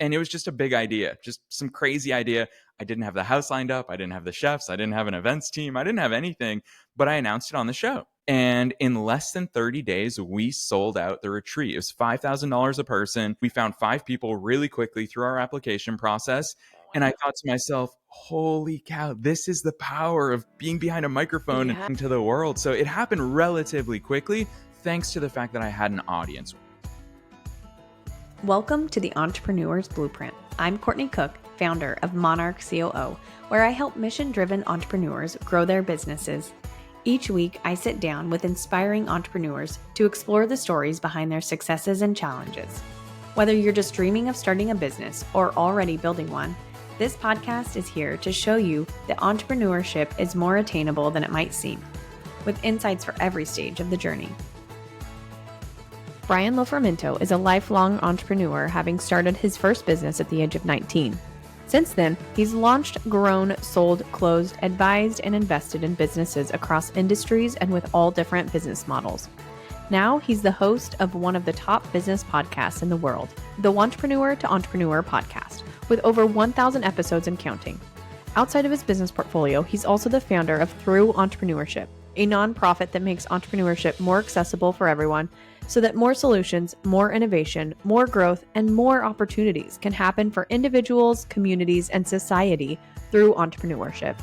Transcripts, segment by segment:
And it was just a big idea, just some crazy idea. I didn't have the house lined up. I didn't have the chefs. I didn't have an events team. I didn't have anything, but I announced it on the show. And in less than 30 days, we sold out the retreat. It was $5,000 a person. We found 5 people really quickly through our application process. And I thought to myself, holy cow, this is the power of being behind a microphone Yeah. and to the world. So it happened relatively quickly, thanks to the fact that I had an audience. Welcome to the Entrepreneur's Blueprint. I'm Courtney Cook, founder of Monarch COO, where I help mission-driven entrepreneurs grow their businesses. Each week, I sit down with inspiring entrepreneurs to explore the stories behind their successes and challenges. Whether you're just dreaming of starting a business or already building one, this podcast is here to show you that entrepreneurship is more attainable than it might seem, with insights for every stage of the journey. Brian Lofrumento is a lifelong entrepreneur, having started his first business at the age of 19. Since then, he's launched, grown, sold, closed, advised, and invested in businesses across industries and with all different business models. Now, he's the host of one of the top business podcasts in the world, the Wantrepreneur to Entrepreneur podcast, with over 1,000 episodes and counting. Outside of his business portfolio, he's also the founder of Through Entrepreneurship, a nonprofit that makes entrepreneurship more accessible for everyone so that more solutions, more innovation, more growth, and more opportunities can happen for individuals, communities, and society through entrepreneurship.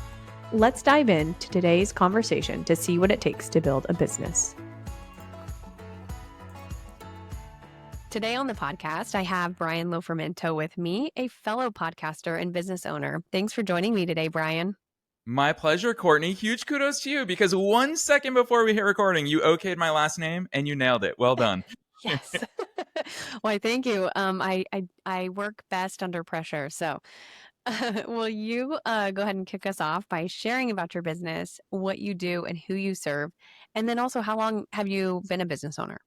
Let's dive into today's conversation to see what it takes to build a business. Today on the podcast, I have Brian Lofrumento with me, a fellow podcaster and business owner. Thanks for joining me today, Brian. My pleasure, Courtney. Huge kudos to you, because 1 second before we hit recording, you okayed my last name and you nailed it. Well done. Yes. Why, thank you. I work best under pressure. So will you go ahead and kick us off by sharing about your business, what you do and who you serve, and then also how long have you been a business owner?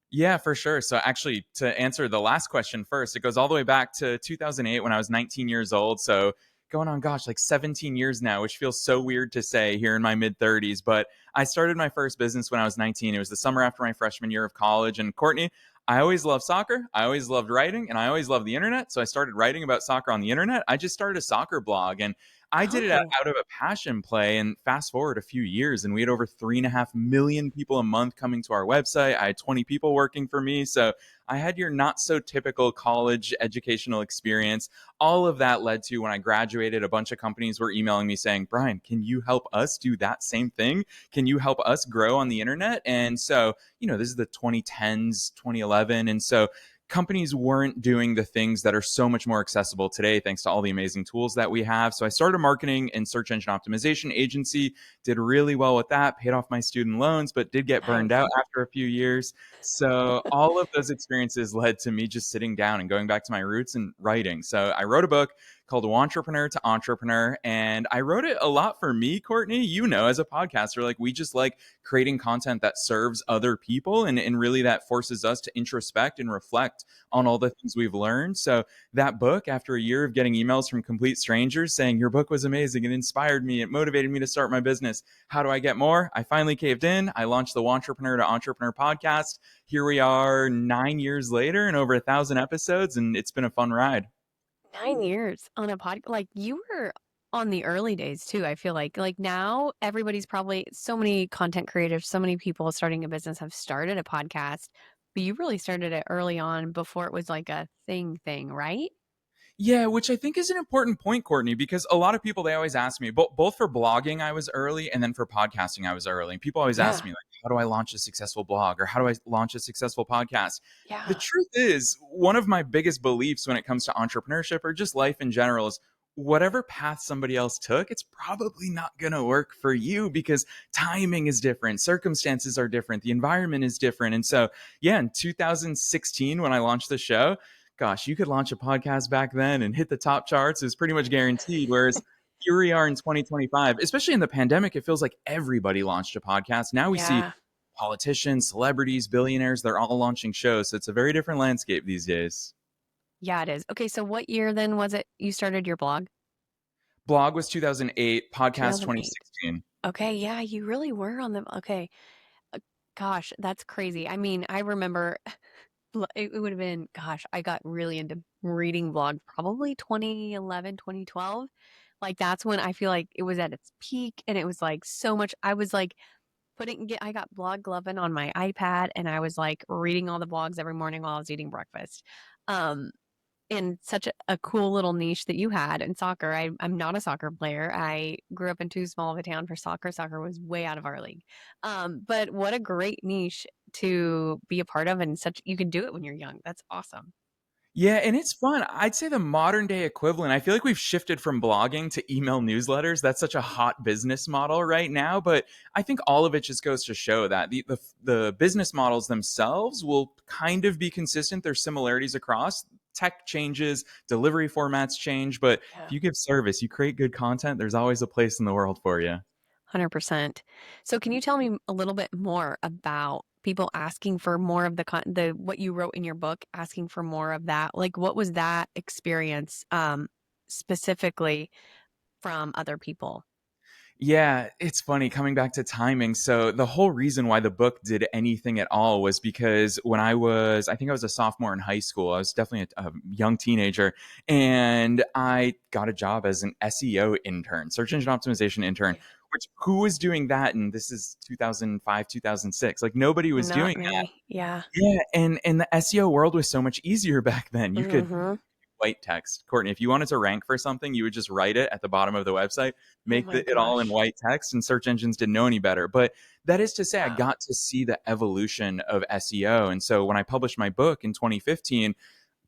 Yeah, for sure. So actually, to answer the last question first, it goes all the way back to 2008 when I was 19 years old. So going on, gosh, like 17 years now, which feels so weird to say here in my mid 30s. But I started my first business when I was 19. It was the summer after my freshman year of college. And Courtney, I always loved soccer. I always loved writing, and I always loved the internet. So I started writing about soccer on the internet. I just started a soccer blog, and I did it out of a passion play. And fast forward a few years, and we had over 3.5 million people a month coming to our website. I had 20 people working for me. So I had your not so typical college educational experience. All of that led to, when I graduated, a bunch of companies were emailing me saying, Brian, can you help us do that same thing? Can you help us grow on the internet? And so, this is the 2010s, 2011. And so companies weren't doing the things that are so much more accessible today, thanks to all the amazing tools that we have. So I started a marketing and search engine optimization agency, did really well with that, paid off my student loans, but did get burned out after a few years. So all of those experiences led to me just sitting down and going back to my roots and writing. So I wrote a book called Wantrepreneur to Entrepreneur. And I wrote it a lot for me, Courtney. As a podcaster, like, we just like creating content that serves other people, and really that forces us to introspect and reflect on all the things we've learned. So that book, after a year of getting emails from complete strangers saying your book was amazing, it inspired me, it motivated me to start my business. How do I get more? I finally caved in. I launched the Wantrepreneur to Entrepreneur podcast. Here we are 9 years later and over 1,000 episodes, and it's been a fun ride. 9 years on a pod, like you were on the early days too. I feel like now everybody's probably, so many content creators, so many people starting a business have started a podcast, but you really started it early on before it was like a thing, right? Yeah, which I think is an important point, Courtney, because a lot of people, they always ask me, both for blogging, I was early, and then for podcasting, I was early. And people always ask me, like, how do I launch a successful blog, or how do I launch a successful podcast? Yeah. The truth is, one of my biggest beliefs when it comes to entrepreneurship or just life in general is, whatever path somebody else took, it's probably not going to work for you, because timing is different, circumstances are different, the environment is different. And so, yeah, in 2016, when I launched the show, gosh, you could launch a podcast back then and hit the top charts. It was pretty much guaranteed. Whereas here we are in 2025, especially in the pandemic, it feels like everybody launched a podcast. Now we see politicians, celebrities, billionaires, they're all launching shows. So it's a very different landscape these days. Yeah, it is. Okay, so what year then was it you started your blog? Blog was 2008, podcast 2016. Okay, yeah, you really were on them. Okay. Gosh, that's crazy. I mean, I remember it would have been, gosh, I got really into reading blogs probably 2011, 2012. Like that's when I feel like it was at its peak and it was like so much. I was like I got blog loving on my iPad and I was like reading all the blogs every morning while I was eating breakfast. Um, and such a cool little niche that you had in soccer. I'm not a soccer player. I grew up in too small of a town for soccer. Soccer was way out of our league. But what a great niche to be a part of, and such you can do it when you're young. That's awesome. Yeah, and it's fun. I'd say the modern day equivalent. I feel like we've shifted from blogging to email newsletters. That's such a hot business model right now, but I think all of it just goes to show that the business models themselves will kind of be consistent. There's similarities across. Tech changes, delivery formats change, but if Yeah. you give service, you create good content, there's always a place in the world for you. 100%. So can you tell me a little bit more about people asking for more of the what you wrote in your book, asking for more of that? Like what was that experience specifically from other people? Yeah, it's funny coming back to timing. So the whole reason why the book did anything at all was because when I think I was a sophomore in high school. I was definitely a young teenager, and I got a job as an SEO intern, search engine optimization intern. Yeah. Which who was doing that? And this is 2005, 2006. Like nobody was Not doing that. many. Yeah. Yeah, and the SEO world was so much easier back then. You could Mhm. white text. Courtney, if you wanted to rank for something, you would just write it at the bottom of the website, Oh make my it all in gosh. white text, and search engines didn't know any better. But that is to say, I Yeah. got to see the evolution of SEO. And so when I published my book in 2015,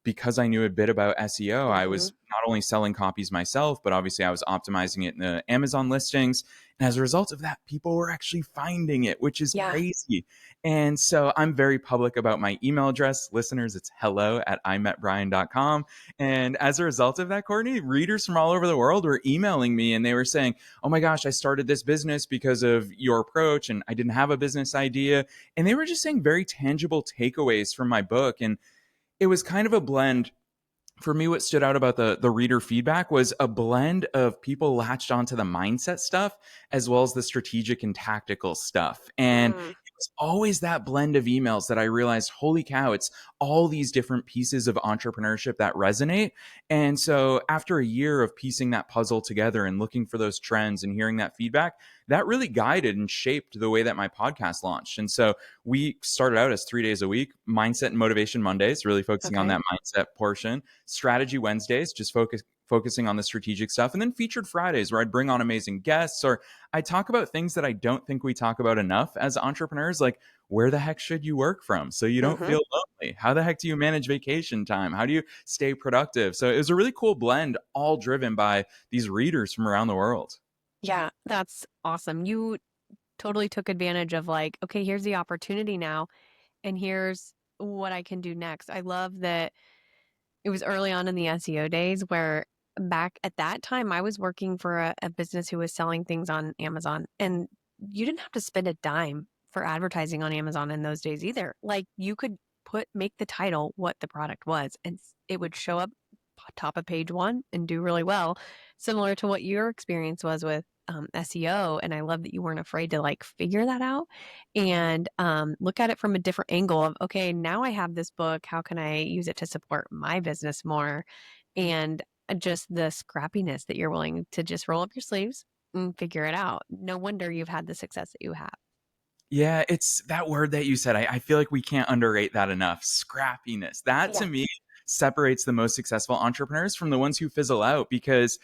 because I knew a bit about SEO, I Mhm. was not only selling copies myself, but obviously I was optimizing it in the Amazon listings. And as a result of that, people were actually finding it, which is Yeah. crazy. And so I'm very public about my email address. Listeners, it's hello@imetbrian.com. And as a result of that, Courtney, readers from all over the world were emailing me and they were saying, oh my gosh, I started this business because of your approach and I didn't have a business idea. And they were just saying very tangible takeaways from my book. And it was kind of a blend for me. What stood out about the reader feedback was a blend of people latched onto the mindset stuff as well as the strategic and tactical stuff. And Mm. it was always that blend of emails that I realized, holy cow, it's all these different pieces of entrepreneurship that resonate. And so after a year of piecing that puzzle together and looking for those trends and hearing that feedback, that really guided and shaped the way that my podcast launched. And so we started out as 3 days a week, mindset and motivation Mondays, really focusing on Okay. that mindset portion, strategy Wednesdays, just focusing on the strategic stuff, and then featured Fridays where I'd bring on amazing guests or I talk about things that I don't think we talk about enough as entrepreneurs, like where the heck should you work from so you don't Mhm. feel lonely? How the heck do you manage vacation time? How do you stay productive? So it was a really cool blend, all driven by these readers from around the world. Yeah, that's awesome. You totally took advantage of like, okay, here's the opportunity now and here's what I can do next. I love that it was early on in the SEO days where back at that time I was working for a business who was selling things on Amazon and you didn't have to spend a dime for advertising on Amazon in those days either. Like you could make the title what the product was and it would show up top of page one and do really well, similar to what your experience was with SEO. And I love that you weren't afraid to like figure that out and look at it from a different angle of, okay, now I have this book. How can I use it to support my business more? And just the scrappiness that you're willing to just roll up your sleeves and figure it out. No wonder you've had the success that you have. Yeah, it's that word that you said. I feel like we can't underrate that enough. Scrappiness. That to Yeah. me separates the most successful entrepreneurs from the ones who fizzle out because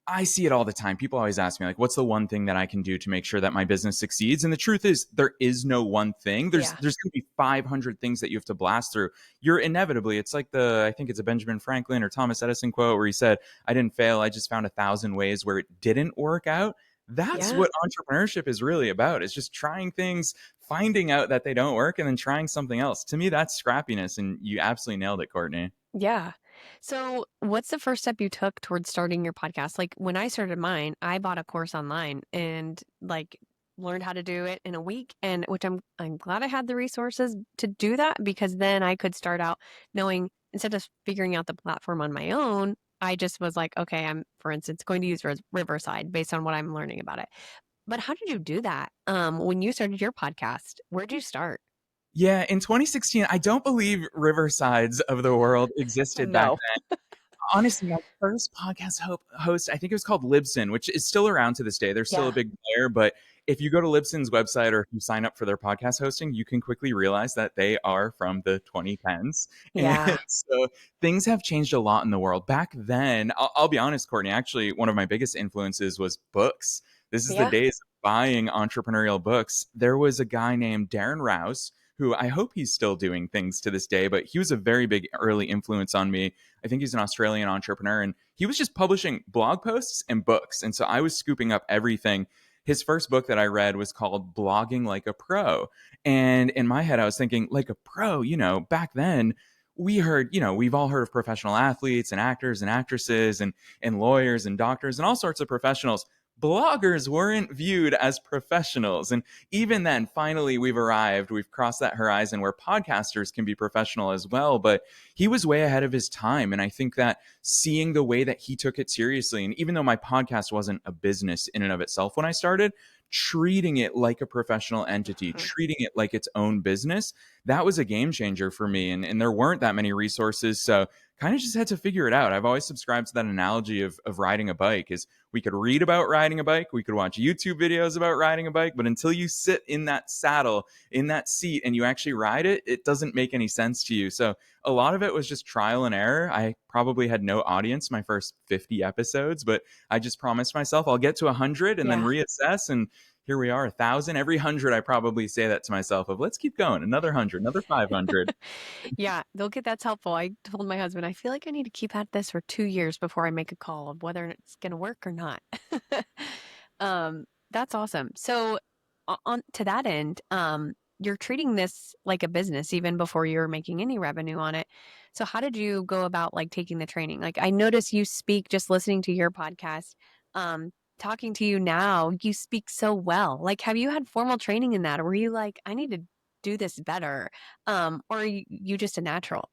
I see it all the time. People always ask me, like, what's the one thing that I can do to make sure that my business succeeds? And the truth is, there is no one thing. Yeah. There's going to be 500 things that you have to blast through. You're inevitably, it's like I think it's a Benjamin Franklin or Thomas Edison quote where he said, I didn't fail. I just found 1,000 ways where it didn't work out. That's Yeah. what entrepreneurship is really about. It's just trying things, finding out that they don't work, and then trying something else. To me, that's scrappiness. And you absolutely nailed it, Courtney. Yeah. So, what's the first step you took towards starting your podcast? Like when I started mine, I bought a course online and like learned how to do it in a week and which I'm glad I had the resources to do that because then I could start out knowing instead of figuring out the platform on my own, I just was like, okay, I'm for instance going to use Riverside based on what I'm learning about it. But how did you do that? When you started your podcast, where'd you start? Yeah, in 2016, I don't believe Riversides of the world existed back No. then. Honestly, my first podcast host, I think it was called Libsyn, which is still around to this day. They're still a Yeah. big player, but if you go to Libsyn's website or if you sign up for their podcast hosting, you can quickly realize that they are from the 2010s. And Yeah. so things have changed a lot in the world. Back then, I'll be honest, Courtney, actually, one of my biggest influences was books. This is the Yeah. days of buying entrepreneurial books. There was a guy named Darren Rouse, who I hope he's still doing things to this day, but he was a very big early influence on me. I think he's an Australian entrepreneur, and he was just publishing blog posts and books. And so I was scooping up everything. His first book that I read was called Blogging Like a Pro. And in my head, I was thinking, like a pro, back then, we heard, we've all heard of professional athletes and actors and actresses and lawyers and doctors and all sorts of professionals. Bloggers weren't viewed as professionals. And even then, finally, we've arrived. We've crossed that horizon where podcasters can be professional as well. But he was way ahead of his time. And I think that seeing the way that he took it seriously, and even though my podcast wasn't a business in and of itself when I started, treating it like a professional entity, Mhm. treating it like its own business, that was a game changer for me. And there weren't that many resources. So kind of just had to figure it out. I've always subscribed to that analogy of riding a bike is we could read about riding a bike, we could watch YouTube videos about riding a bike, but until you sit in that saddle, in that seat, and you actually ride it, it doesn't make any sense to you. So a lot of it was just trial and error. I probably had no audience my first 50 episodes, but I just promised myself I'll get to 100 and then Yeah. reassess. And here we are, 1,000. Every 100, I probably say that to myself of let's keep going, another 100, another 500. Yeah, that's helpful. I told my husband, I feel like I need to keep at this for 2 years before I make a call of whether it's going to work or not. That's awesome. So, on to that end, you're treating this like a business even before you're making any revenue on it. So, how did you go about like taking the training? Like, I notice you speak just listening to your podcast. Talking to you now, you speak so well. Like, have you had formal training in that, or were you like, I need to do this better? Or are you just a natural?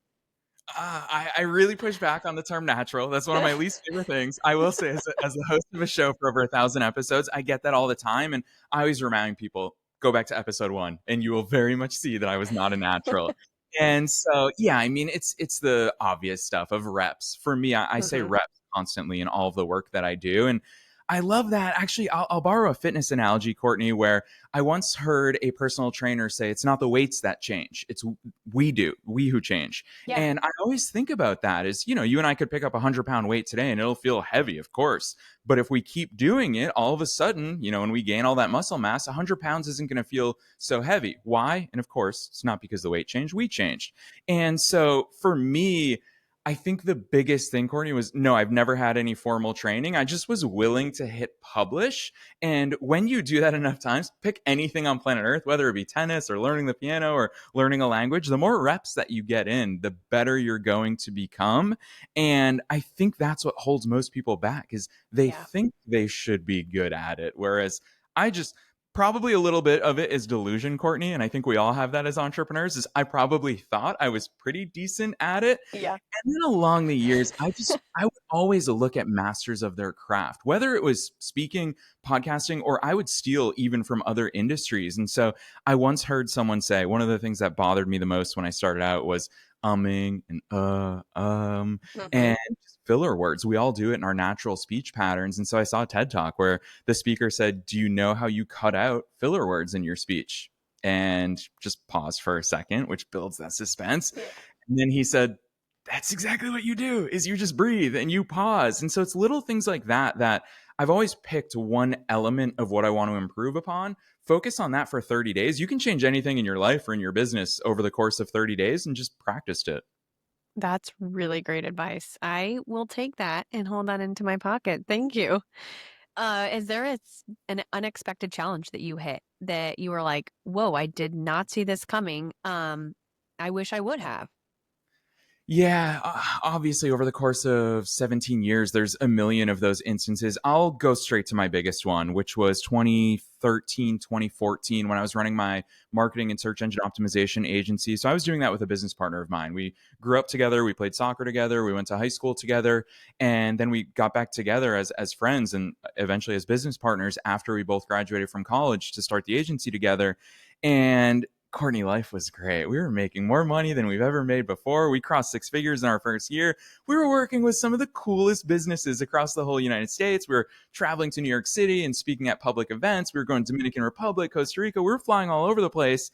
I really push back on the term natural. That's one of my least favorite things. I will say, as the host of a show for over 1,000 episodes, I get that all the time. And I always remind people go back to episode one, and you will very much see that I was not a natural. And so, yeah, I mean, it's the obvious stuff of reps. For me, I say Mhm. reps constantly in all of the work that I do. And I love that. Actually, I'll borrow a fitness analogy, Courtney, where I once heard a personal trainer say, it's not the weights that change, it's we who change. Yeah. And I always think about that as, you and I could pick up a 100-pound weight today and it'll feel heavy, of course. But if we keep doing it, all of a sudden, when we gain all that muscle mass, 100 pounds isn't going to feel so heavy. Why? And of course, it's not because the weight changed, we changed. And so for me, I think the biggest thing, Courtney, was no, I've never had any formal training. I just was willing to hit publish. And when you do that enough times, pick anything on planet Earth, whether it be tennis or learning the piano or learning a language, the more reps that you get in, the better you're going to become. And I think that's what holds most people back is they Yeah. think they should be good at it. Whereas I just probably a little bit of it is delusion, Courtney. And I think we all have that as entrepreneurs is I probably thought I was pretty decent at it. Yeah. And then along the years, I would always look at masters of their craft, whether it was speaking, podcasting, or I would steal even from other industries. And so I once heard someone say one of the things that bothered me the most when I started out was umming and Mhm. and just filler words. We all do it in our natural speech patterns. And so I saw a TED Talk where the speaker said, do you know how you cut out filler words in your speech? And just pause for a second, which builds that suspense. Yeah. And then he said, that's exactly what you do is you just breathe and you pause. And so it's little things like that that I've always picked one element of what I want to improve upon, focus on that for 30 days. You can change anything in your life or in your business over the course of 30 days and just practiced it. That's really great advice. I will take that and hold that into my pocket. Thank you. Is there an unexpected challenge that you hit that you were like, whoa, I did not see this coming. I wish I would have. Yeah, obviously, over the course of 17 years, there's a million of those instances. I'll go straight to my biggest one, which was 2013, 2014, when I was running my marketing and search engine optimization agency. So I was doing that with a business partner of mine. We grew up together, we played soccer together, we went to high school together, and then we got back together as friends and eventually as business partners after we both graduated from college to start the agency together. And Courtney, life was great. We were making more money than we've ever made before. We crossed six figures in our first year. We were working with some of the coolest businesses across the whole United States. We were traveling to New York City and speaking at public events. We were going to Dominican Republic, Costa Rica. We were flying all over the place.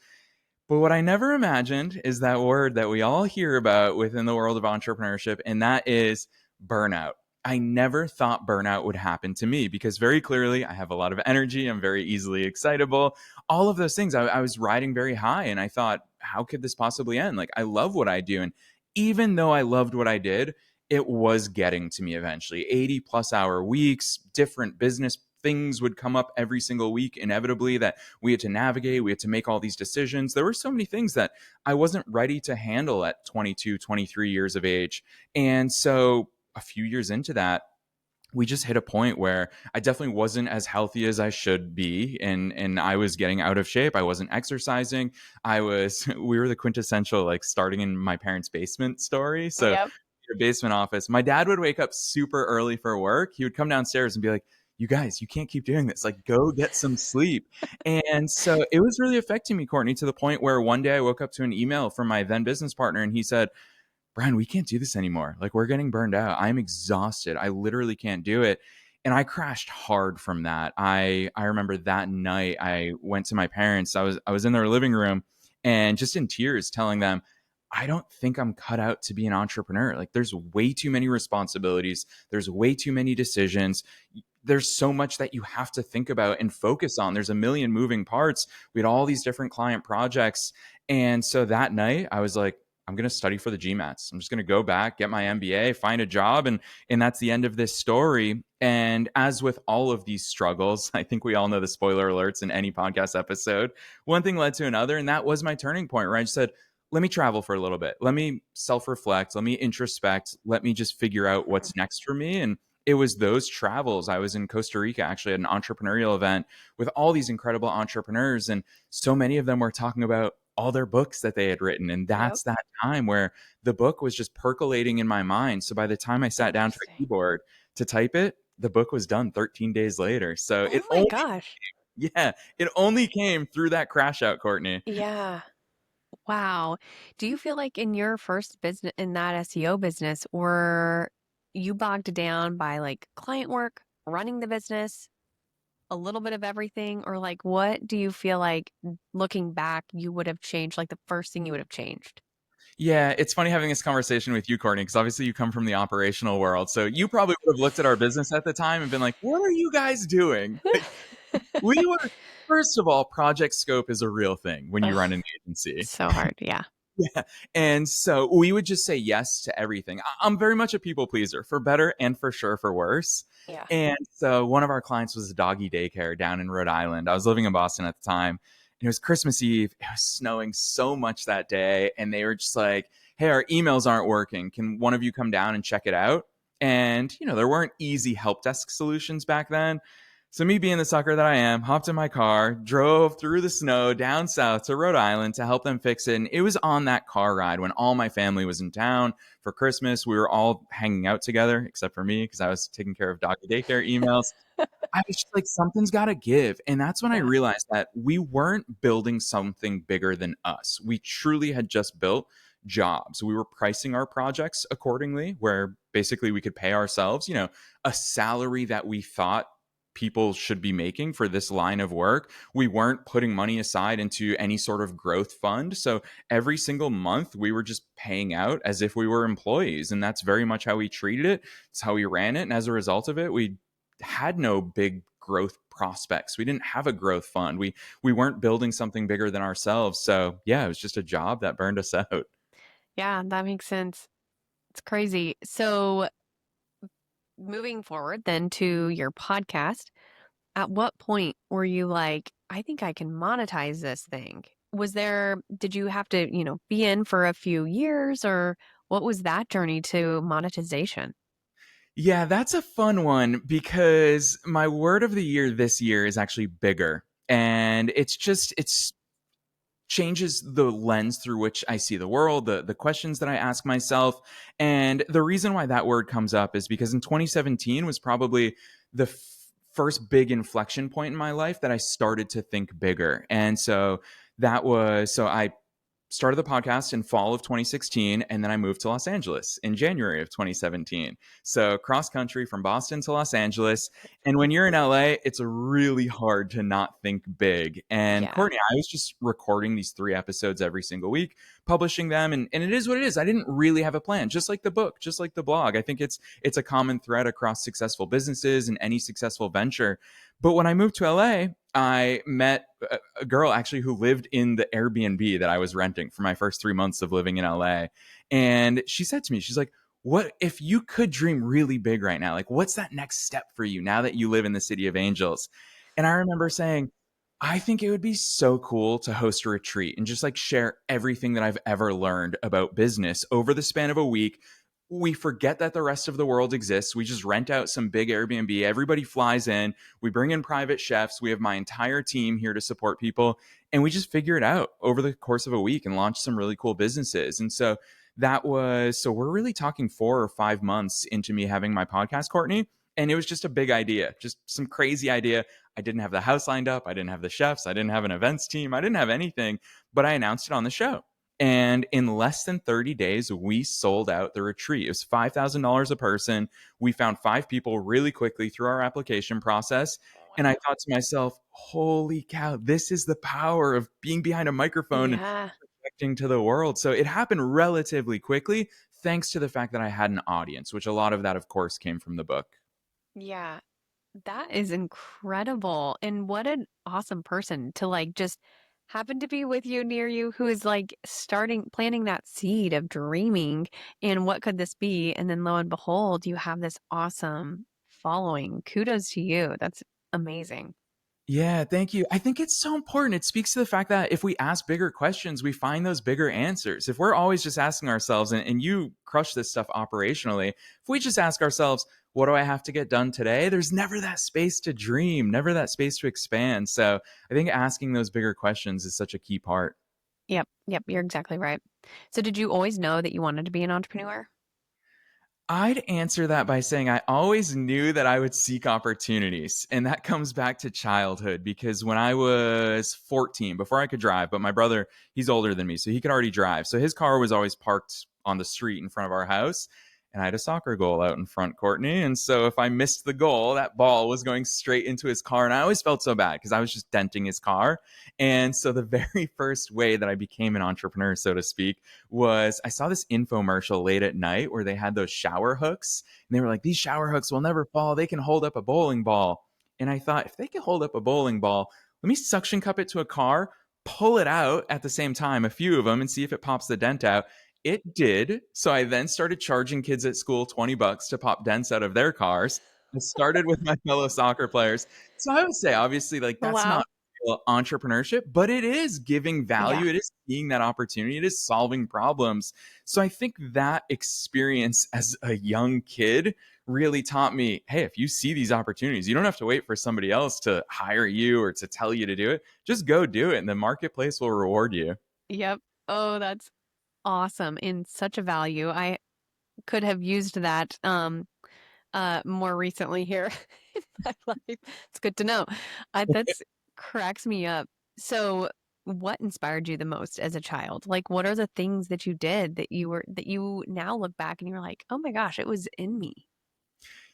But what I never imagined is that word that we all hear about within the world of entrepreneurship, and that is burnout. I never thought burnout would happen to me because very clearly I have a lot of energy. I'm very easily excitable. All of those things, I was riding very high, and I thought, how could this possibly end? Like, I love what I do. And even though I loved what I did, it was getting to me eventually. 80+ hour weeks, different business things would come up every single week, inevitably, that we had to navigate. We had to make all these decisions. There were so many things that I wasn't ready to handle at 22, 23 years of age. And so a few years into that, we just hit a point where I definitely wasn't as healthy as I should be, and I was getting out of shape. I wasn't exercising. We were the quintessential like starting in my parents' basement story. So Yep. a basement office. My dad would wake up super early for work. He would come downstairs and be like, "You guys, you can't keep doing this. Like, go get some sleep." And so it was really affecting me, Courtney, to the point where one day I woke up to an email from my then business partner, and he said, "Brian, we can't do this anymore. Like, we're getting burned out. I'm exhausted. I literally can't do it." And I crashed hard from that. I remember that night I went to my parents. I was in their living room and just in tears telling them, I don't think I'm cut out to be an entrepreneur. Like, there's way too many responsibilities. There's way too many decisions. There's so much that you have to think about and focus on. There's a million moving parts. We had all these different client projects. And so that night I was like, I'm going to study for the GMATs. I'm just going to go back, get my MBA, find a job. And that's the end of this story. And as with all of these struggles, I think we all know the spoiler alerts in any podcast episode. One thing led to another. And that was my turning point where I just said, let me travel for a little bit. Let me self-reflect. Let me introspect. Let me just figure out what's next for me. And it was those travels. I was in Costa Rica, actually, at an entrepreneurial event with all these incredible entrepreneurs. And so many of them were talking about all their books that they had written. And Yep. that's that time where the book was just percolating in my mind. So by the time I sat down to a Interesting. keyboard to type it, the book was done 13 days later. So Oh my gosh. it only came through that crash out, Courtney. Yeah. Wow. Do you feel like in your first business, in that SEO business, were you bogged down by like client work, running the business, a little bit of everything? Or like, what do you feel like looking back, you would have changed? Like the first thing you would have changed? Yeah, it's funny having this conversation with you, Courtney, because obviously you come from the operational world. So you probably would have looked at our business at the time and been like, what are you guys doing? Like, we were, first of all, project scope is a real thing when you Ugh, run an agency. so hard. Yeah. Yeah. And so we would just say yes to everything. I'm very much a people pleaser, for better and for sure for worse. Yeah. And so one of our clients was a doggy daycare down in Rhode Island. I was living in Boston at the time. And it was Christmas Eve. It was snowing so much that day. And they were just like, hey, our emails aren't working. Can one of you come down and check it out? And, there weren't easy help desk solutions back then. So me being the sucker that I am, hopped in my car, drove through the snow down south to Rhode Island to help them fix it. And it was on that car ride when all my family was in town for Christmas. We were all hanging out together, except for me, because I was taking care of doggy daycare emails. I was just like, something's got to give. And that's when I Yeah. realized that we weren't building something bigger than us. We truly had just built jobs. We were pricing our projects accordingly, where basically we could pay ourselves, a salary that we thought people should be making for this line of work. We weren't putting money aside into any sort of growth fund. So every single month we were just paying out as if we were employees. And that's very much how we treated it. It's how we ran it. And as a result of it, we had no big growth prospects. We didn't have a growth fund. We weren't building something bigger than ourselves. So yeah, it was just a job that burned us out. Yeah, that makes sense. It's crazy. So moving forward then to your podcast, at what point were you like, I think I can monetize this thing? Did you have to, be in for a few years, or what was that journey to monetization? Yeah, that's a fun one because my word of the year this year is actually bigger. And it's changes the lens through which I see the world, the questions that I ask myself. And the reason why that word comes up is because in 2017 was probably the first big inflection point in my life that I started to think bigger. And so that was so I started the podcast in fall of 2016, and then I moved to Los Angeles in January of 2017. So cross country from Boston to Los Angeles. And when you're in LA, it's really hard to not think big. And Yeah. Courtney, I was just recording these 3 episodes every single week, publishing them, and it is what it is. I didn't really have a plan, just like the book, just like the blog. I think it's a common thread across successful businesses and any successful venture. But when I moved to LA, I met a girl actually who lived in the Airbnb that I was renting for my first 3 months of living in LA. And she said to me, she's like, what if you could dream really big right now? Like, what's that next step for you now that you live in the city of angels? And I remember saying, I think it would be so cool to host a retreat and just like share everything that I've ever learned about business over the span of a week. We forget that the rest of the world exists. We just rent out some big Airbnb. Everybody flies in. We bring in private chefs. We have my entire team here to support people. And we just figure it out over the course of a week and launch some really cool businesses. And so so we're really talking 4 or 5 months into me having my podcast, Courtney. And it was just a big idea, just some crazy idea. I didn't have the house lined up. I didn't have the chefs. I didn't have an events team. I didn't have anything, but I announced it on the show. And in less than 30 days, we sold out the retreat. It was $5,000 a person. We found 5 people really quickly through our application process. And I Wow. thought to myself, holy cow, this is the power of being behind a microphone and Yeah. projecting to the world. So it happened relatively quickly, thanks to the fact that I had an audience, which a lot of that, of course, came from the book. Yeah. That is incredible. And what an awesome person to like just happen to be with you near you who is like planting that seed of dreaming and what could this be? And then lo and behold, you have this awesome following. Kudos to you. That's amazing. Yeah, thank you. I think it's so important. It speaks to the fact that if we ask bigger questions, we find those bigger answers. If we're always just asking ourselves, and you crush this stuff operationally, if we just ask ourselves, what do I have to get done today? There's never that space to dream, never that space to expand. So I think asking those bigger questions is such a key part. Yep. Yep. You're exactly right. So did you always know that you wanted to be an entrepreneur? I'd answer that by saying I always knew that I would seek opportunities. And that comes back to childhood because when I was 14, before I could drive, but my brother, he's older than me, so he could already drive. So his car was always parked on the street in front of our house. And I had a soccer goal out in front, Courtney. And so if I missed the goal, that ball was going straight into his car. And I always felt so bad because I was just denting his car. And so the very first way that I became an entrepreneur, so to speak, was I saw this infomercial late at night where they had those shower hooks and they were like, these shower hooks will never fall. They can hold up a bowling ball. And I thought, if they can hold up a bowling ball, let me suction cup it to a car, pull it out at the same time, a few of them, and see if it pops the dent out. It did. So I then started charging kids at school $20 to pop dents out of their cars. I started with my fellow soccer players. So I would say, obviously, like Oh, that's not wow. entrepreneurship, but it is giving Yeah. value. It is seeing that opportunity. It is solving problems. So I think that experience as a young kid really taught me, hey, if you see these opportunities, you don't have to wait for somebody else to hire you or to tell you to do it. Just go do it, and the marketplace will reward you. Yep. Oh, that's awesome and such a value. I could have used that more recently here in my life. It's good to know. That's cracks me up. So what inspired you the most as a child? Like what are the things that you did that you now look back and you're like, "Oh my gosh, it was in me."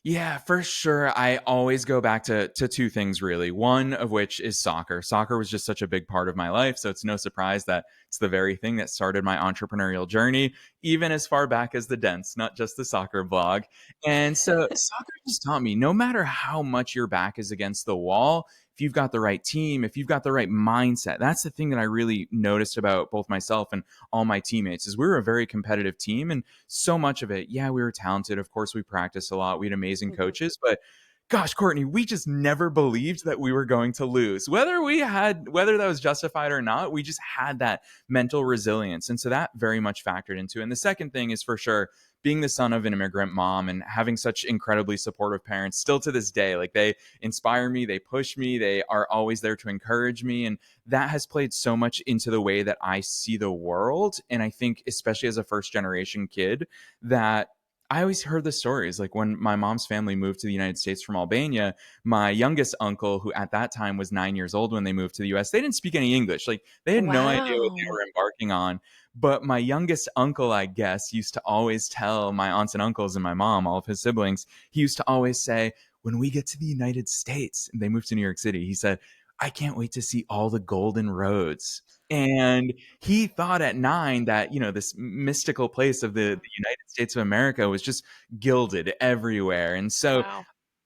Yeah, for sure. I always go back to two things really. One of which is soccer. Soccer was just such a big part of my life, so it's no surprise that it's the very thing that started my entrepreneurial journey, even as far back as the dents, not just the soccer blog. And so soccer just taught me no matter how much your back is against the wall, if you've got the right team, if you've got the right mindset, that's the thing that I really noticed about both myself and all my teammates is we were a very competitive team, and so much of it, yeah, we were talented. Of course, we practiced a lot. We had amazing Mhm. coaches, but gosh, Courtney, we just never believed that we were going to lose. Whether that was justified or not, we just had that mental resilience. And so that very much factored into it. And the second thing is for sure being the son of an immigrant mom and having such incredibly supportive parents still to this day. Like they inspire me, they push me, they are always there to encourage me. And that has played so much into the way that I see the world. And I think, especially as a first generation kid, that I always heard the stories. Like when my mom's family moved to the United States from Albania, my youngest uncle, who at that time was 9 years old when they moved to the US, they didn't speak any English. Like they had no idea what they Wow. were embarking on. But my youngest uncle, I guess, used to always tell my aunts and uncles and my mom, all of his siblings, he used to always say, when we get to the United States, and they moved to New York City, he said, I can't wait to see all the golden roads. And he thought at 9 that, this mystical place of the United States of America was just gilded everywhere. And so Wow.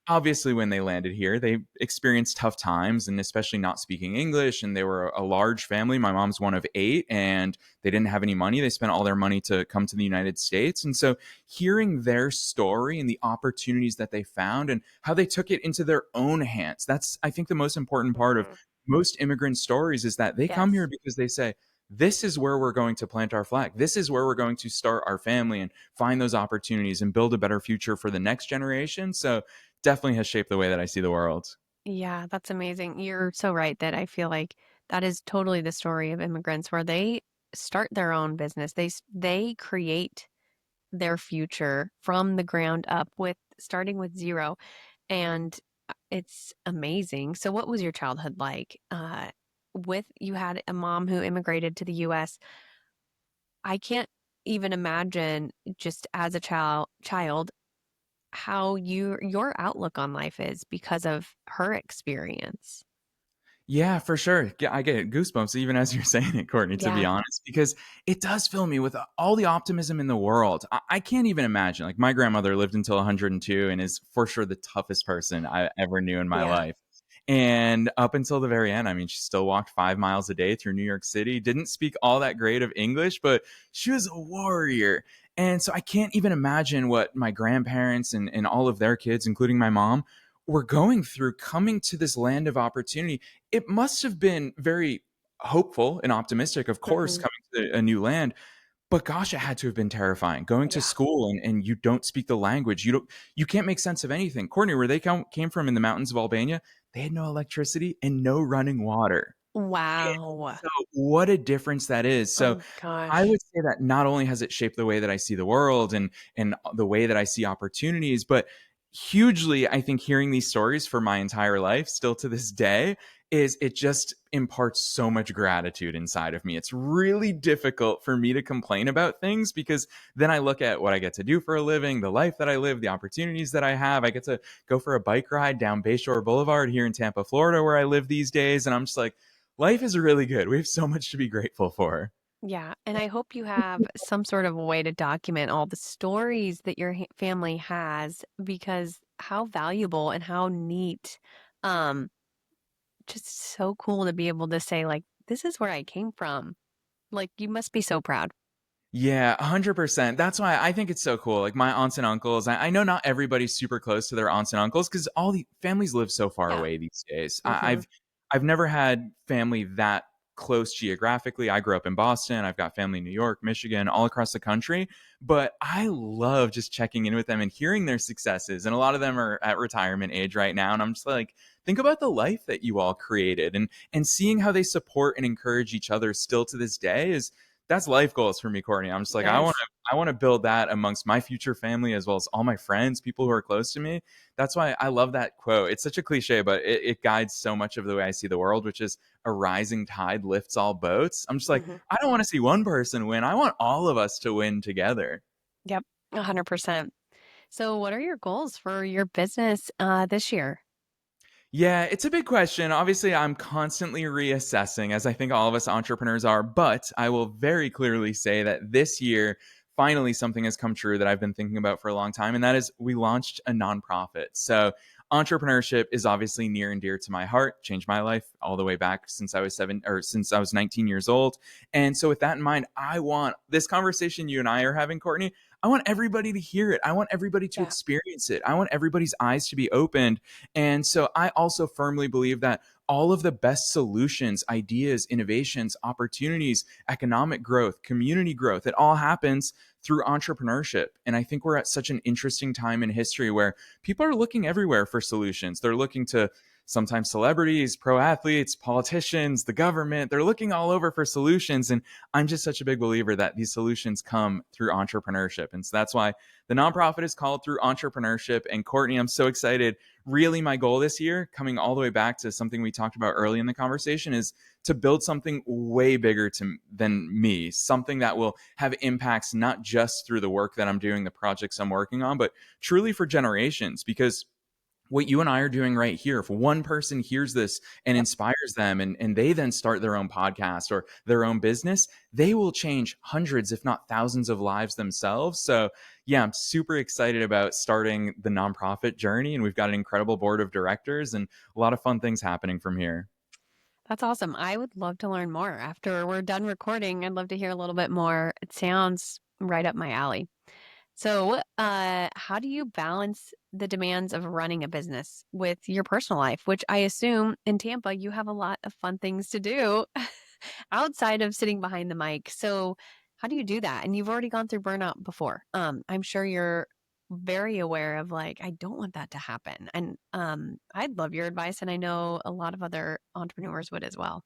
obviously when they landed here, they experienced tough times, and especially not speaking English. And they were a large family. My mom's one of 8, and they didn't have any money. They spent all their money to come to the United States. And so hearing their story and the opportunities that they found and how they took it into their own hands, that's, I think, the most important part of Hmm. most immigrant stories, is that they come Yes. here because they say, this is where we're going to plant our flag. This is where we're going to start our family and find those opportunities and build a better future for the next generation. So definitely has shaped the way that I see the world. Yeah, that's amazing. You're so right that I feel like that is totally the story of immigrants where they start their own business. They create their future from the ground up with starting with zero. And it's amazing. So what was your childhood like? With you had a mom who immigrated to the US. I can't even imagine just as a child how your outlook on life is because of her experience. Yeah, for sure. Yeah, I get goosebumps even as you're saying it, Courtney, to be Yeah. honest, because it does fill me with all the optimism in the world. I can't even imagine. Like, my grandmother lived until 102 and is for sure the toughest person I ever knew in my Yeah. life. And up until the very end, I mean, she still walked 5 miles a day through New York City, didn't speak all that great of English, but she was a warrior. And so I can't even imagine what my grandparents and all of their kids, including my mom, were going through coming to this land of opportunity. It must have been very hopeful and optimistic, of course, Mhm. coming to a new land, but gosh, it had to have been terrifying going to Yeah. school and you don't speak the language. You can't make sense of anything. Courtney, where they came from in the mountains of Albania, they had no electricity and no running water. Wow. So what a difference that is. So Oh I gosh. would say that not only has it shaped the way that I see the world and the way that I see opportunities, but hugely, I think hearing these stories for my entire life, still to this day, is it just imparts so much gratitude inside of me. It's really difficult for me to complain about things because then I look at what I get to do for a living, the life that I live, the opportunities that I have. I get to go for a bike ride down Bayshore Boulevard here in Tampa, Florida, where I live these days. And I'm just like, life is really good. We have so much to be grateful for. Yeah, and I hope you have some sort of a way to document all the stories that your family has because how valuable and how neat. Um, just so cool to be able to say like this is where I came from. Like you must be so proud. Yeah, 100%. That's why I think it's so cool. Like my aunts and uncles, I know not everybody's super close to their aunts and uncles because all the families live so far Yeah. away these days. Mhm. I've never had family that close geographically. I grew up in Boston. I've got family in New York, Michigan, all across the country. But I love just checking in with them and hearing their successes. And a lot of them are at retirement age right now. And I'm just like, think about the life that you all created and seeing how they support and encourage each other still to this day is that's life goals for me, Courtney. I'm just like, Yes. I want to build that amongst my future family as well as all my friends, people who are close to me. That's why I love that quote. It's such a cliche, but it guides so much of the way I see the world, which is a rising tide lifts all boats. I'm just like, Mhm. I don't want to see one person win. I want all of us to win together. Yep. 100%. So what are your goals for your business this year? Yeah, it's a big question. Obviously, I'm constantly reassessing, as I think all of us entrepreneurs are. But I will very clearly say that this year, finally, something has come true that I've been thinking about for a long time. And that is we launched a nonprofit. So, entrepreneurship is obviously near and dear to my heart, changed my life all the way back since I was since I was 19 years old. And so, with that in mind, I want this conversation you and I are having, Courtney. I want everybody to hear it. I want everybody to Yeah. experience it. I want everybody's eyes to be opened, and so I also firmly believe that all of the best solutions, ideas, innovations, opportunities, economic growth, community growth, it all happens through entrepreneurship. And I think we're at such an interesting time in history where people are looking everywhere for solutions. They're looking to sometimes celebrities, pro athletes, politicians, the government. They're looking all over for solutions. And I'm just such a big believer that these solutions come through entrepreneurship. And so that's why the nonprofit is called Through Entrepreneurship. And Courtney, I'm so excited. Really, my goal this year, coming all the way back to something we talked about early in the conversation, is to build something way bigger than me, something that will have impacts not just through the work that I'm doing, the projects I'm working on, but truly for generations. Because what you and I are doing right here, if one person hears this and Yep. inspires them, and they then start their own podcast or their own business, they will change hundreds, if not thousands of lives themselves. So yeah, I'm super excited about starting the nonprofit journey. And we've got an incredible board of directors and a lot of fun things happening from here. That's awesome. I would love to learn more. After we're done recording, I'd love to hear a little bit more. It sounds right up my alley. So, how do you balance the demands of running a business with your personal life, which I assume in Tampa you have a lot of fun things to do outside of sitting behind the mic. So, how do you do that? And you've already gone through burnout before. I'm sure you're very aware of like, I don't want that to happen. And I'd love your advice, and I know a lot of other entrepreneurs would as well.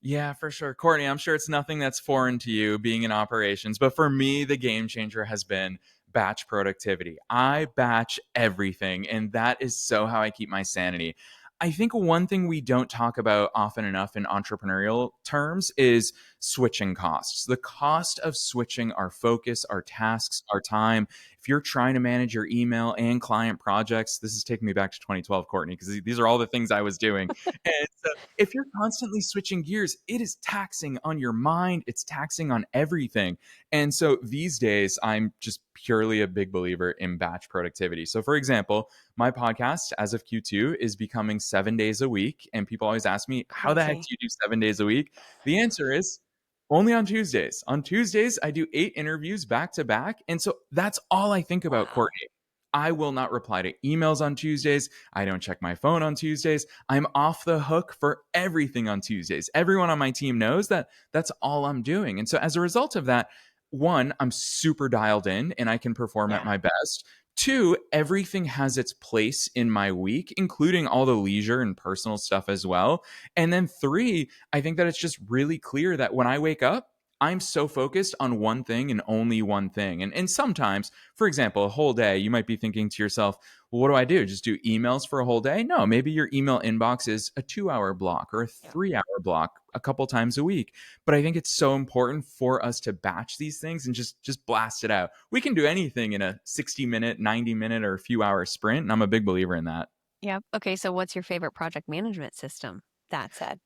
Yeah, for sure. Courtney, I'm sure it's nothing that's foreign to you being in operations, but for me, the game changer has been batch productivity. I batch everything, and that is so how I keep my sanity. I think one thing we don't talk about often enough in entrepreneurial terms is switching costs. The cost of switching our focus, our tasks, our time. If you're trying to manage your email and client projects, this is taking me back to 2012, Courtney, because these are all the things I was doing. And so if you're constantly switching gears, it is taxing on your mind, it's taxing on everything. And so these days, I'm just purely a big believer in batch productivity. So, for example, my podcast as of Q2 is becoming 7 days a week. And people always ask me, how the heck do Crazy. you do 7 days a week? The answer is only on Tuesdays. On Tuesdays, I do 8 interviews back to back. And so that's all I think about, Wow. Courtney. I will not reply to emails on Tuesdays. I don't check my phone on Tuesdays. I'm off the hook for everything on Tuesdays. Everyone on my team knows that that's all I'm doing. And so as a result of that, one, I'm super dialed in and I can perform at Yeah. my best. Two, everything has its place in my week, including all the leisure and personal stuff as well. And then three, I think that it's just really clear that when I wake up, I'm so focused on one thing and only one thing. And sometimes, for example, a whole day, you might be thinking to yourself, well, what do I do? Just do emails for a whole day? No, maybe your email inbox is a 2 hour block or a Yeah. 3 hour block a couple times a week. But I think it's so important for us to batch these things and just blast it out. We can do anything in a 60-minute, 90-minute, or a few hour sprint. And I'm a big believer in that. Yep. Okay. So, what's your favorite project management system? That said,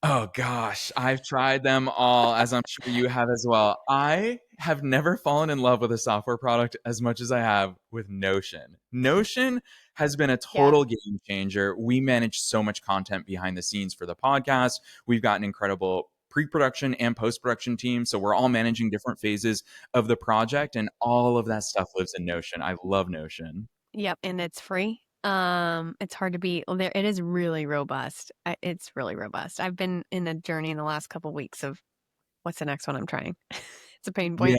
Oh gosh, I've tried them all, as I'm sure you have as well. I have never fallen in love with a software product as much as I have with Notion. Notion has been a yeah. total game changer. We manage so much content behind the scenes for the podcast. We've got an incredible pre-production and post-production team, so we're all managing different phases of the project, and all of that stuff lives in Notion. I love Notion. Yep. And it's free. It's hard to beat. Well, there, it is really robust. It's really robust. I've been in a journey in the last couple weeks of what's the next one I'm trying. It's a pain Yeah. point.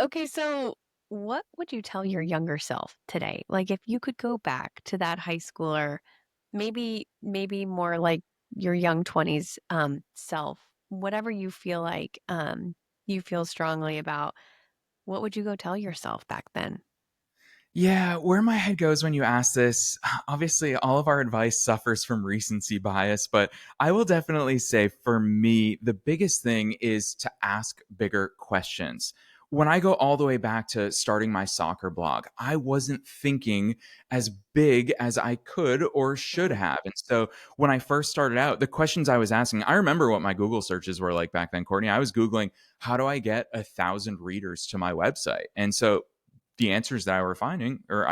Okay. So, what would you tell your younger self today? Like, if you could go back to that high schooler, maybe more like your young 20s self, whatever you feel like you feel strongly about, what would you go tell yourself back then? Yeah, where my head goes when you ask this, obviously, all of our advice suffers from recency bias, but I will definitely say for me, the biggest thing is to ask bigger questions. When I go all the way back to starting my soccer blog, I wasn't thinking as big as I could or should Mhm. have. And so when I first started out, the questions I was asking, I remember what my Google searches were like back then, Courtney. I was Googling, how do I get 1,000 readers to my website? And so the answers that I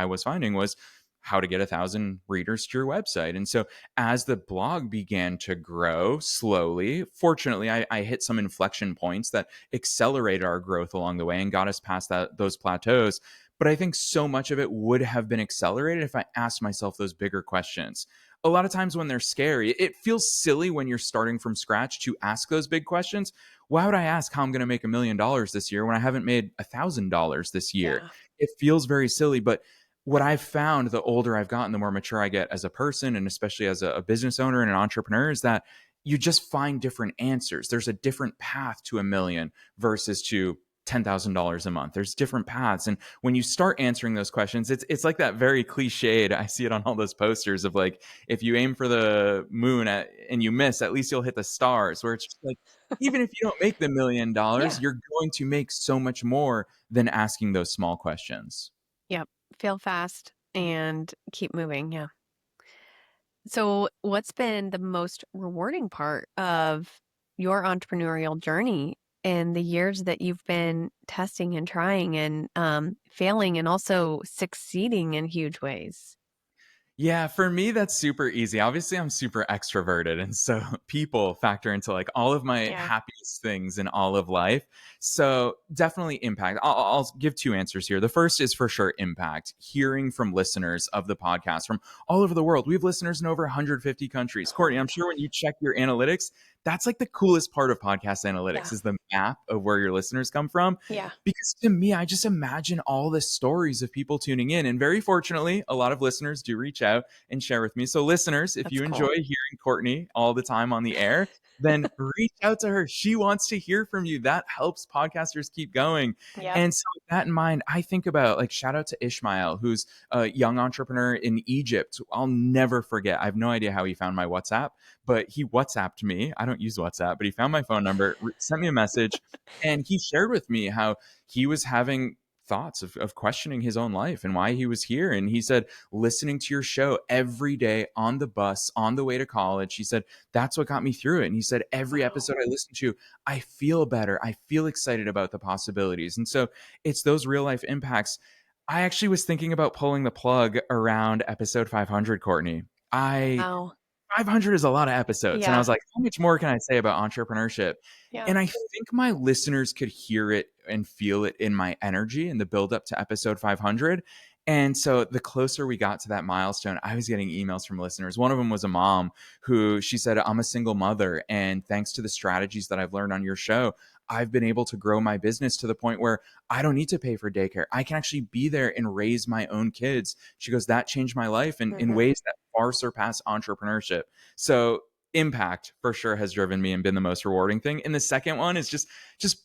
was finding was how to get 1,000 readers to your website. And so as the blog began to grow slowly, fortunately, I hit some inflection points that accelerated our growth along the way and got us past those plateaus. But I think so much of it would have been accelerated if I asked myself those bigger questions. A lot of times when they're scary, it feels silly when you're starting from scratch to ask those big questions. Why would I ask how I'm going to make $1 million this year when I haven't made $1,000 this year? Yeah. It feels very silly, but what I've found the older I've gotten, the more mature I get as a person, and especially as a business owner and an entrepreneur, is that you just find different answers. There's a different path to a million versus to $10,000 a month. There's different paths. And when you start answering those questions, it's like that very cliched. I see it on all those posters of like, if you aim for the moon and you miss, at least you'll hit the stars, where it's just like, even if you don't make the $1 million, Yeah. you're going to make so much more than asking those small questions. Yep. Fail fast and keep moving. Yeah. So, what's been the most rewarding part of your entrepreneurial journey in the years that you've been testing and trying and failing and also succeeding in huge ways? Yeah, for me, that's super easy. Obviously, I'm super extroverted. And so people factor into like all of my Yeah. happiest things in all of life. So definitely impact. I'll give two answers here. The first is for sure impact, hearing from listeners of the podcast from all over the world. We have listeners in over 150 countries. Oh Courtney, my I'm sure when gosh. you check your analytics, that's like the coolest part of podcast analytics Yeah. is the map of where your listeners come from. Yeah. Because to me, I just imagine all the stories of people tuning in. And very fortunately, a lot of listeners do reach out and share with me. So, listeners, if That's you enjoy cool. hearing Courtney all the time on the air, then reach out to her. She wants to hear from you. That helps podcasters keep going. Yep. And so, with that in mind, I think about like shout out to Ishmael, who's a young entrepreneur in Egypt. I'll never forget. I have no idea how he found my WhatsApp, but he WhatsApped me. I don't use WhatsApp, but he found my phone number, sent me a message, and he shared with me how he was having thoughts of questioning his own life and why he was here. And he said, listening to your show every day on the bus, on the way to college, he said, that's what got me through it. And he said, every Wow. episode I listen to, I feel better. I feel excited about the possibilities. And so it's those real life impacts. I actually was thinking about pulling the plug around episode 500, Courtney. I Wow. 500 is a lot of episodes. And I Yeah. was like, how much more can I say about entrepreneurship? Yeah. And I think my listeners could hear it and feel it in my energy in the build up to episode 500. And so the closer we got to that milestone, I was getting emails from listeners. One of them was a mom who she said, I'm a single mother. And thanks to the strategies that I've learned on your show, I've been able to grow my business to the point where I don't need to pay for daycare. I can actually be there and raise my own kids. She goes, that changed my life in Hmm. ways that far surpass entrepreneurship. So impact for sure has driven me and been the most rewarding thing. And the second one is just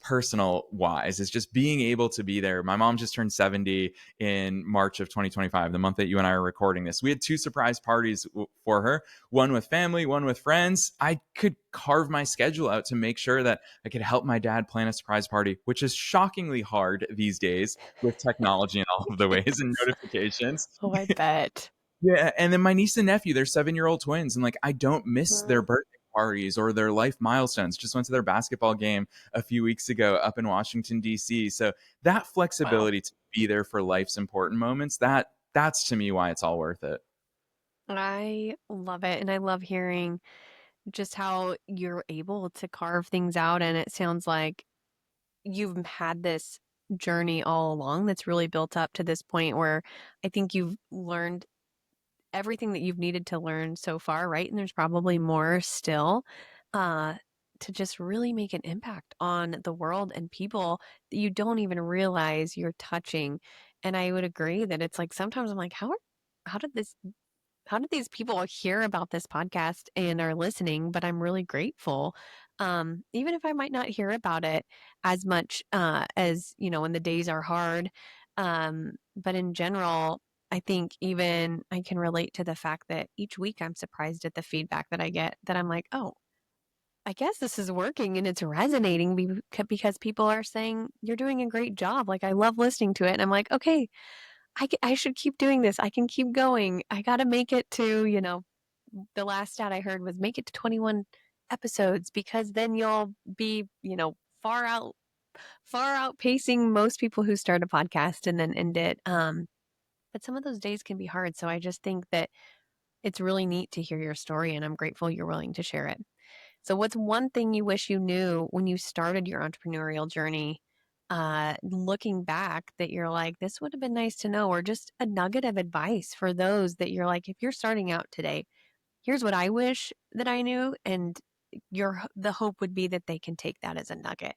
personal wise. It's just being able to be there. My mom just turned 70 in March of 2025, the month that you and I are recording this. We had two surprise parties for her, one with family, one with friends. I could carve my schedule out to make sure that I could help my dad plan a surprise party, which is shockingly hard these days with technology and all of the ways and Yes. notifications. Oh, I bet. Yeah, and then my niece and nephew, they're 7-year-old twins, and like I don't miss their Mm. birthday parties or their life milestones. Just went to their basketball game a few weeks ago up in Washington D.C. So that Wow. flexibility to be there for life's important moments, that's to me why it's all worth it. I love it. And I love hearing just how you're able to carve things out. And it sounds like you've had this journey all along that's really built up to this point where I think you've learned everything that you've needed to learn so far, right? And there's probably more still uh, to just really make an impact on the world and people that you don't even realize you're touching. And I would agree that it's like sometimes I'm like, how did this how did these people hear about this podcast and are listening? But I'm really grateful. Even if I might not hear about it as much as, when the days are hard. But in general, I think even I can relate to the fact that each week I'm surprised at the feedback that I get that I'm like, oh, I guess this is working and it's resonating because people are saying you're doing a great job. Like I love listening to it. And I'm like, okay, I should keep doing this. I can keep going. I got to make it to, the last stat I heard was make it to 21 episodes because then you'll be, far out, far outpacing most people who start a podcast and then end it. But some of those days can be hard. So I just think that it's really neat to hear your story and I'm grateful you're willing to share it. So, what's one thing you wish you knew when you started your entrepreneurial journey? Looking back, that you're like, this would have been nice to know, or just a nugget of advice for those that you're like, if you're starting out today, here's what I wish that I knew, and the hope would be that they can take that as a nugget.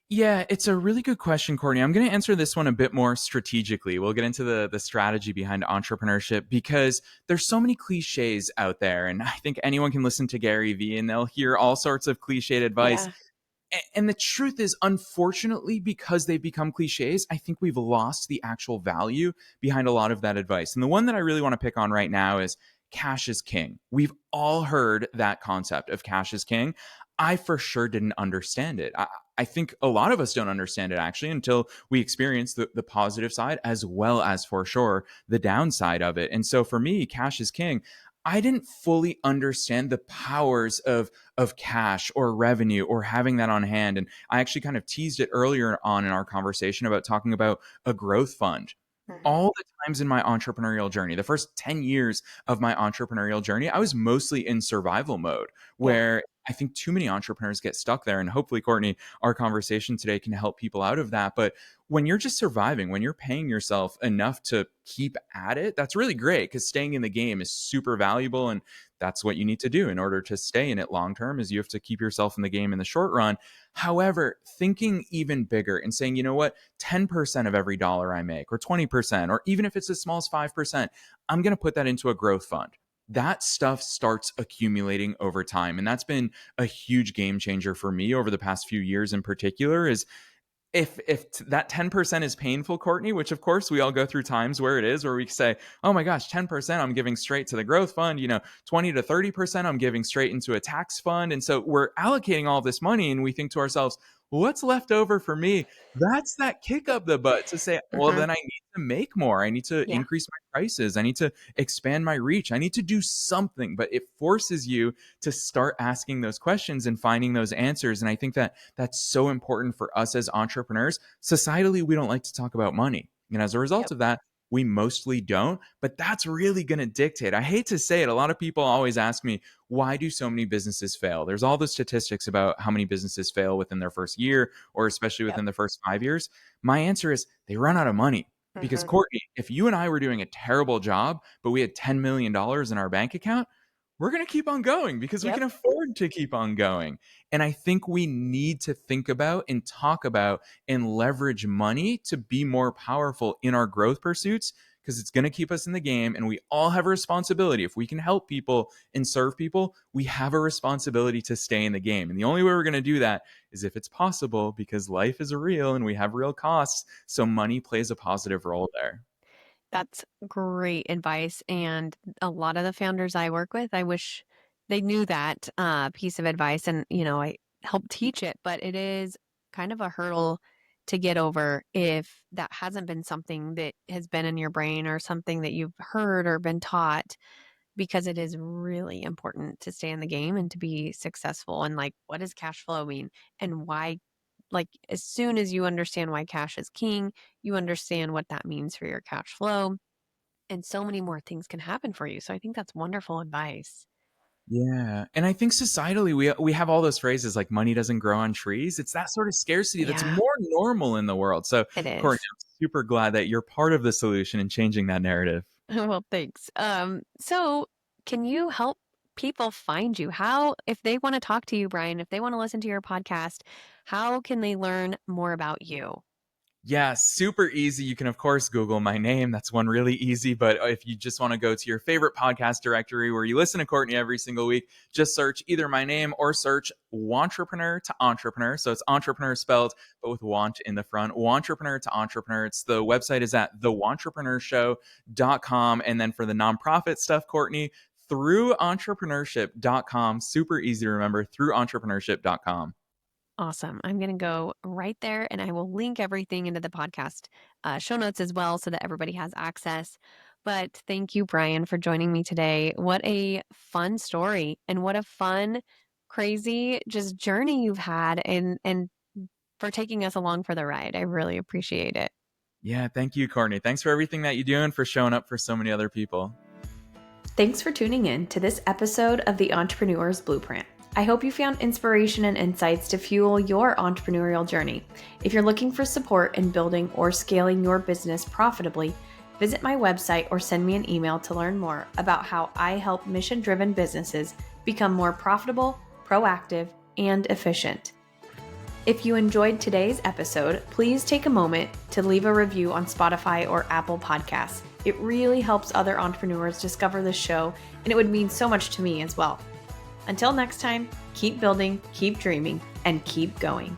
Yeah, it's a really good question, Courtney. I'm going to answer this one a bit more strategically. We'll get into the strategy behind entrepreneurship because there's so many cliches out there. And I think anyone can listen to Gary Vee and they'll hear all sorts of cliched advice. Yeah. And the truth is, unfortunately, because they've become cliches, I think we've lost the actual value behind a lot of that advice. And the one that I really want to pick on right now is cash is king. We've all heard that concept of cash is king. I for sure didn't understand it. I think a lot of us don't understand it actually until we experience the positive side as well as for sure the downside of it. And so for me, cash is king. I didn't fully understand the powers of cash or revenue or having that on hand. And I actually kind of teased it earlier on in our conversation about talking about a growth fund. Mhm. All the times in my entrepreneurial journey, the first 10 years of my entrepreneurial journey, I was mostly in survival mode Yeah. where I think too many entrepreneurs get stuck there. And hopefully, Courtney, our conversation today can help people out of that. But when you're just surviving, when you're paying yourself enough to keep at it, that's really great because staying in the game is super valuable. And that's what you need to do in order to stay in it long term is you have to keep yourself in the game in the short run. However, thinking even bigger and saying, you know what, 10% of every dollar I make or 20%, or even if it's as small as 5%, I'm going to put that into a growth fund. That stuff starts accumulating over time. And that's been a huge game changer for me over the past few years in particular is that 10% is painful, Courtney, which of course we all go through times where it is, where we say, oh my gosh, 10% I'm giving straight to the growth fund, 20 to 30% I'm giving straight into a tax fund. And so we're allocating all this money and we think to ourselves, what's left over for me? That's that kick up the butt to say, well, Hmm. then I need to make more. I need to Yeah. increase my prices. I need to expand my reach. I need to do something. But it forces you to start asking those questions and finding those answers. And I think that that's so important for us as entrepreneurs. Societally, we don't like to talk about money. And as a result Yep. of that, we mostly don't, but that's really going to dictate. I hate to say it. A lot of people always ask me, why do so many businesses fail? There's all the statistics about how many businesses fail within their first year, or especially Yep. within the first 5 years. My answer is they run out of money. Because, Hmm. Courtney, if you and I were doing a terrible job, but we had $10 million in our bank account, we're going to keep on going because we Yep. can afford to keep on going. And I think we need to think about and talk about and leverage money to be more powerful in our growth pursuits because it's going to keep us in the game. And we all have a responsibility. If we can help people and serve people, we have a responsibility to stay in the game. And the only way we're going to do that is if it's possible because life is real and we have real costs. So money plays a positive role there. That's great advice. And a lot of the founders I work with, I wish they knew that piece of advice. And, I help teach it, but it is kind of a hurdle to get over if that hasn't been something that has been in your brain or something that you've heard or been taught, because it is really important to stay in the game and to be successful. And like, what does cash flow mean and why? Like, as soon as you understand why cash is king, you understand what that means for your cash flow, and so many more things can happen for you. So I think that's wonderful advice. Yeah. And I think societally we have all those phrases like money doesn't grow on trees. It's that sort of scarcity that's Yeah, more normal in the world. So, it Courtney, is. I'm super glad that you're part of the solution in changing that narrative. Well, thanks. So can you help people find you? How, if they want to talk to you, Brian, if they want to listen to your podcast, how can they learn more about you? Yeah, super easy. You can, of course, Google my name. That's one really easy. But if you just want to go to your favorite podcast directory where you listen to Courtney every single week, just search either my name or search Wantrepreneur to Entrepreneur. So it's entrepreneur spelled, but with want in the front. Wantrepreneur to Entrepreneur. It's the website is at thewantrepreneurshow.com. And then for the nonprofit stuff, Courtney, through entrepreneurship.com. Super easy to remember, through entrepreneurship.com. Awesome. I'm going to go right there and I will link everything into the podcast show notes as well so that everybody has access. But thank you, Brian, for joining me today. What a fun story and what a fun, crazy just journey you've had, and for taking us along for the ride. I really appreciate it. Yeah, thank you, Courtney. Thanks for everything that you do and for showing up for so many other people. Thanks for tuning in to this episode of The Entrepreneur's Blueprint. I hope you found inspiration and insights to fuel your entrepreneurial journey. If you're looking for support in building or scaling your business profitably, visit my website or send me an email to learn more about how I help mission-driven businesses become more profitable, proactive, and efficient. If you enjoyed today's episode, please take a moment to leave a review on Spotify or Apple Podcasts. It really helps other entrepreneurs discover the show, and it would mean so much to me as well. Until next time, keep building, keep dreaming, and keep going.